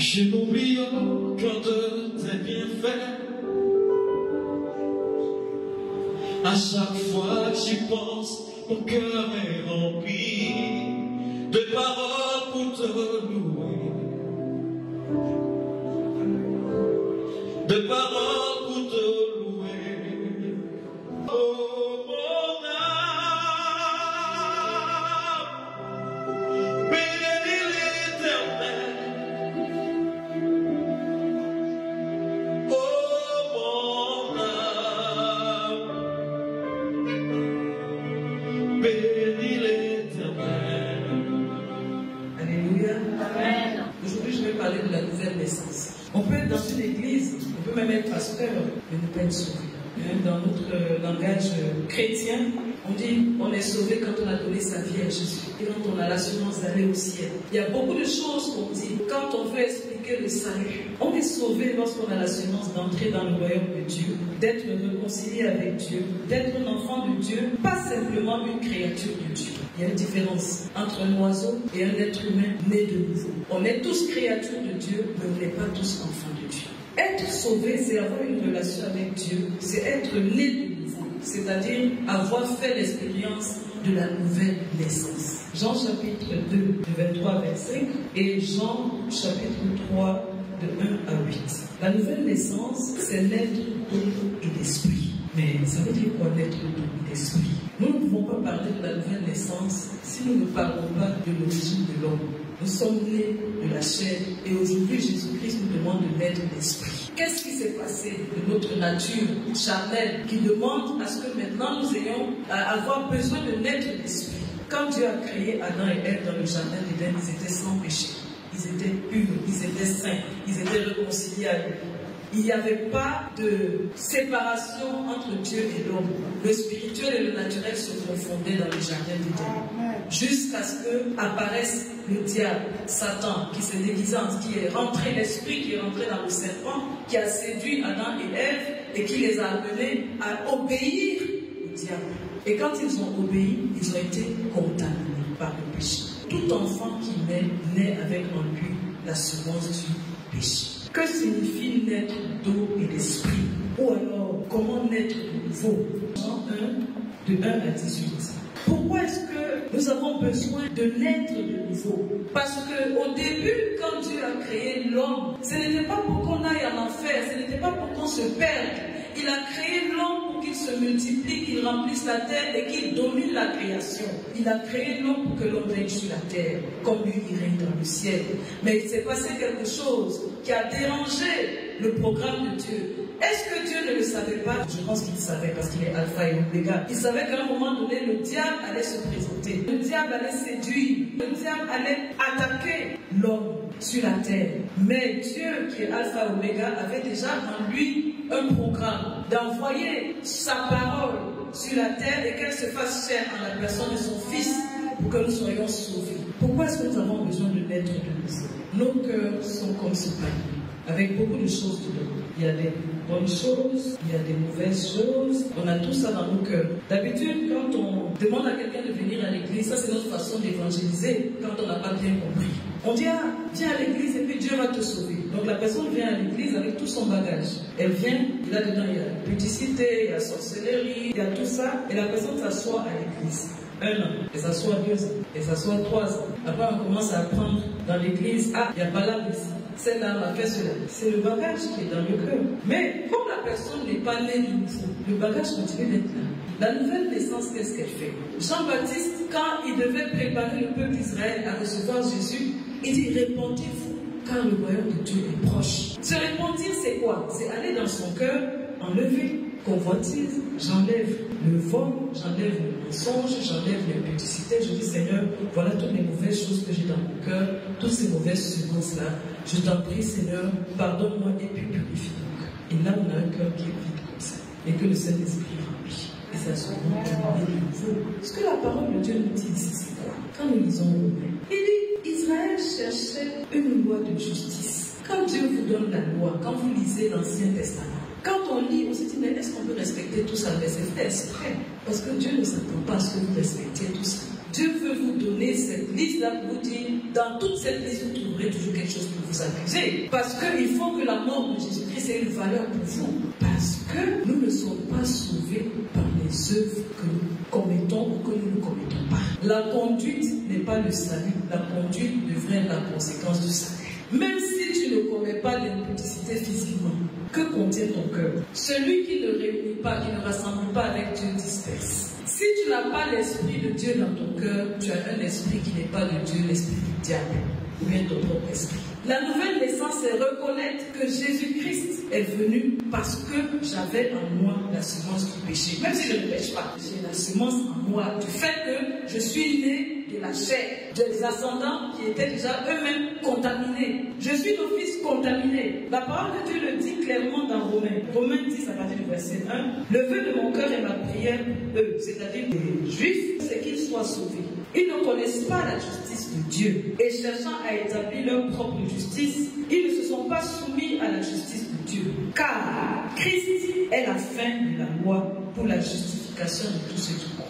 Je n'oublie aucun de tes bienfaits. À chaque fois que j'y pense, mon cœur est rempli de paroles pour te louer, de paroles pour te louer. Oh mon âme, bénis l'Éternel. Bénis l'Éternel. Alléluia. Amen. Aujourd'hui, je vais parler de la nouvelle naissance. On peut être dans une église, on peut même être pasteur, mais ne pas être sauvé. Dans notre langage chrétien, on dit on est sauvé quand on a donné sa vie à Jésus et quand on a l'assurance d'aller au ciel. Il y a beaucoup de choses qu'on dit quand on veut expliquer le salut. On est sauvé lorsqu'on a l'assurance d'entrer dans le royaume de Dieu, d'être réconcilié avec Dieu, d'être un enfant de Dieu, pas simplement une créature de Dieu. Il y a une différence entre un oiseau et un être humain né de nouveau. On est tous créatures de Dieu, mais on n'est pas tous enfants de Dieu. Être sauvé, c'est avoir une relation avec Dieu, c'est être né de nouveau, c'est-à-dire avoir fait l'expérience de la nouvelle naissance. Jean chapitre 2, de 23 à 25, et Jean chapitre 3, de 1 à 8. La nouvelle naissance, c'est naître d'eau et d'esprit. Mais ça veut dire quoi naître d'eau et d'esprit? Nous ne pouvons pas parler de la nouvelle naissance si nous ne parlons pas de l'origine de l'homme. Nous sommes nés de la chair et aujourd'hui Jésus-Christ nous demande de naître d'esprit. Qu'est-ce qui s'est passé de notre nature charnelle qui demande à ce que maintenant nous ayons à avoir besoin de naître d'esprit? Quand Dieu a créé Adam et Ève dans le jardin d'Éden, ils étaient sans péché, ils étaient purs, ils étaient saints, ils étaient réconciliés à lui. Il n'y avait pas de séparation entre Dieu et l'homme. Le spirituel et le naturel se confondaient dans le jardin d'Éden. Jusqu'à ce que apparaisse le diable, Satan, qui s'est déguisé, qui est rentré, l'esprit qui est rentré dans le serpent, qui a séduit Adam et Ève et qui les a amenés à obéir au diable. Et quand ils ont obéi, ils ont été contaminés par le péché. Tout enfant qui naît avec en lui l'assurance du péché. Que signifie naître d'eau et d'esprit? Ou alors, comment naître de nouveau? Jean 1, de 1 à 18. Pourquoi est-ce que nous avons besoin de naître de nouveau? Parce qu'au début, quand Dieu a créé l'homme, ce n'était pas pour qu'on aille en enfer, ce n'était pas pour qu'on se perde. Il a créé l'homme pour qu'il se multiplie, qu'il remplisse la terre et qu'il domine la création. Il a créé l'homme pour que l'homme règne sur la terre, comme lui il règne dans le ciel. Mais il s'est passé quelque chose qui a dérangé le programme de Dieu. Est-ce que Dieu ne le savait pas? Je pense qu'il savait parce qu'il est alpha et oméga. Il savait qu'à un moment donné, le diable allait se présenter. Le diable allait séduire. Le diable allait attaquer l'homme sur la terre. Mais Dieu, qui est alpha et oméga, avait déjà en lui un programme d'envoyer sa parole sur la terre et qu'elle se fasse chair en la personne de son Fils pour que nous soyons sauvés. Pourquoi est-ce que nous avons besoin de naître de nouveau? Nos cœurs sont comme ce panier, avec beaucoup de choses dedans. Il y a des bonnes choses, il y a des mauvaises choses. On a tout ça dans nos cœurs. D'habitude, quand on demande à quelqu'un de venir à l'église, ça c'est notre façon d'évangéliser quand on n'a pas bien compris. On dit, ah, viens à l'église et puis Dieu va te sauver. Donc la personne vient à l'église avec tout son bagage. Elle vient, et là-dedans il y a la pudicité, il y a la sorcellerie, il y a tout ça. Et la personne s'assoit à l'église. 1 an, elle s'assoit 2 ans, elle s'assoit 3 ans. Après on commence à apprendre dans l'église, ah, il n'y a pas là ici. Celle-là a fait cela. C'est le bagage qui est dans le cœur. Mais comme la personne n'est pas née du nouveau, le bagage continue d'être là. La nouvelle naissance, qu'est-ce qu'elle fait? Jean-Baptiste, quand il devait préparer le peuple d'Israël à recevoir Jésus, il dit, répandez-vous, car le royaume de Dieu est proche. Se repentir, c'est quoi? C'est aller dans son cœur, enlever convoitise, j'enlève le vol, j'enlève le mensonge, j'enlève l'impudicité. Je dis, Seigneur, voilà toutes les mauvaises choses que j'ai dans mon cœur, toutes ces mauvaises semences-là. Je t'en prie, Seigneur, pardonne-moi et puis purifie mon cœur. Et là, on a un cœur qui est vide comme ça. Et que le Saint-Esprit remplit. Et ça se rend de nouveau. Ce que la parole de Dieu nous dit ici, c'est quoi? Quand nous lisons Romains, il dit, Israël cherchait une loi de justice. Quand Dieu vous donne la loi, quand vous lisez l'Ancien Testament, Quand on lit, on se dit, mais est-ce qu'on peut respecter tout ça? Mais c'est fait exprès. Parce que Dieu ne s'attend pas à ce que vous respectiez tout ça. Dieu veut vous donner cette liste-là pour vous dire, dans toute cette liste, vous trouverez toujours quelque chose pour vous accuser. Parce qu'il faut que la mort de Jésus-Christ ait une valeur pour vous. Parce que nous ne sommes pas sauvés par les œuvres que nous commettons ou que nous ne commettons pas. La conduite n'est pas le salut. La conduite devrait être la conséquence du salut. Même si tu ne commets pas l'impudicité physiquement, que contient ton cœur? Celui qui ne réunit pas, qui ne rassemble pas avec Dieu disperse. Si tu n'as pas l'esprit de Dieu dans ton cœur, tu as un esprit qui n'est pas de Dieu, l'esprit du diable, ou bien ton propre esprit. La nouvelle naissance, c'est reconnaître que Jésus-Christ est venu parce que j'avais en moi la semence du péché. Même si je ne pêche pas, j'ai la semence en moi du fait que je suis né de la chair, des ascendants qui étaient déjà eux-mêmes contaminés. Je suis d'office contaminé. La parole de Dieu le dit clairement dans Romains. Romains 10 à partir du verset 1. Le vœu de mon cœur et ma prière, eux, c'est-à-dire les Juifs, c'est qu'ils soient sauvés. Ils ne connaissent pas la justice de Dieu et cherchant à établir leur propre justice, ils ne se sont pas soumis à la justice de Dieu. Car Christ est la fin de la loi pour la justification de tous ceux qui croient.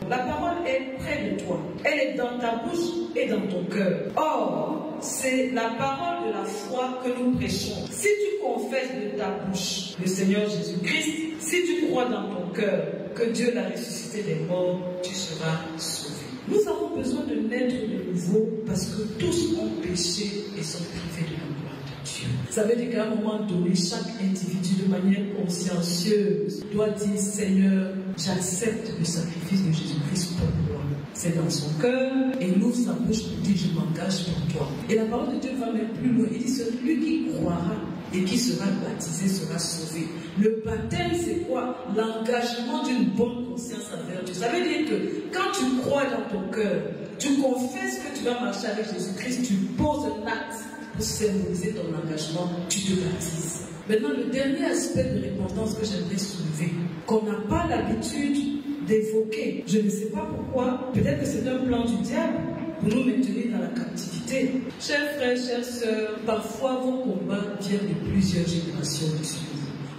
La parole est près de toi. Elle est dans ta bouche et dans ton cœur. Or, c'est la parole de la foi que nous prêchons. Si tu confesses de ta bouche le Seigneur Jésus-Christ, si tu crois dans ton cœur que Dieu l'a ressuscité des morts, tu seras sauvé. Nous avons besoin de naître de nouveau parce que tous ont péché et sont privés de la gloire de Dieu. Ça veut dire qu'à un moment donné, chaque individu de manière consciencieuse doit dire, Seigneur, j'accepte le sacrifice de Jésus-Christ pour moi. C'est dans son cœur et il ouvre sa bouche pour dire, je m'engage pour toi. Et la parole de Dieu va même plus loin. Il dit, celui qui croira et qui sera baptisé sera sauvé. Le baptême, c'est quoi? L'engagement d'une bonne conscience envers Dieu. Ça veut dire que quand tu crois dans ton cœur, tu confesses que tu vas marcher avec Jésus-Christ, tu poses un acte pour symboliser ton engagement, tu te baptises. Maintenant, le dernier aspect de repentance que j'aimerais soulever, qu'on n'a pas l'habitude d'évoquer, je ne sais pas pourquoi, peut-être que c'est un plan du diable pour nous maintenir dans la captivité. Chers frères, chères sœurs, parfois vos combats viennent de plusieurs générations dessus.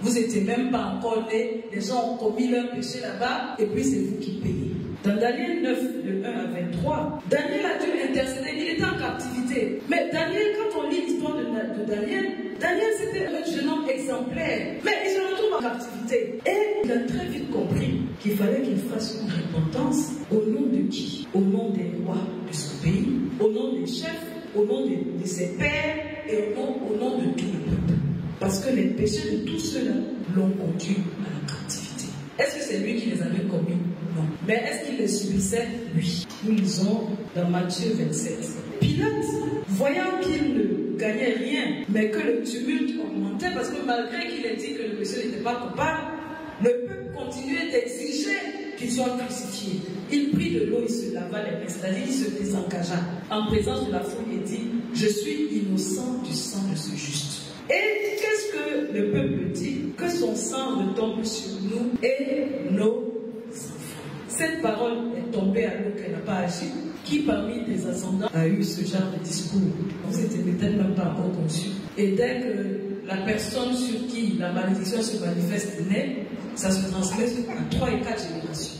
Vous n'étiez même pas encore nés, les gens ont commis leur péché là-bas, et puis c'est vous qui payez. Dans Daniel 9, de 1 à 23, Daniel a dû intercéder, il était en captivité. Mais Daniel, quand on lit l'histoire de Daniel, Daniel c'était un jeune homme exemplaire, mais il se retrouve en captivité. Et il a très vite compris qu'il fallait qu'il fasse une repentance au nom de qui? Au nom des rois de son pays, au nom des chefs, au nom de ses pères et au nom de tout le peuple. Parce que les péchés de tous ceux-là l'ont conduit à la captivité. Est-ce que c'est lui qui les avait commis? Non. Mais est-ce qu'il les subissait? Oui. Nous lisons dans Matthieu 27. Pilate, voyant qu'il ne gagnait rien, mais que le tumulte augmentait, parce que malgré qu'il ait dit que le monsieur n'était pas coupable, le peuple continuait d'exiger qu'il soit crucifié. Il prit de l'eau, il se lava les mains, c'est-à-dire il se désengagea en présence de la foule et dit, je suis innocent du sang de ce juste. Et qu'est-ce que le peuple dit? Que son sang retombe sur nous et nos enfants. Cette parole est tombée à l'eau qu'elle n'a pas agi. Qui parmi les ascendants a eu ce genre de discours? Vous n'étiez peut-être même pas encore conçu. Et dès que la personne sur qui la malédiction se manifeste naît, ça se transmet à 3 et 4 générations.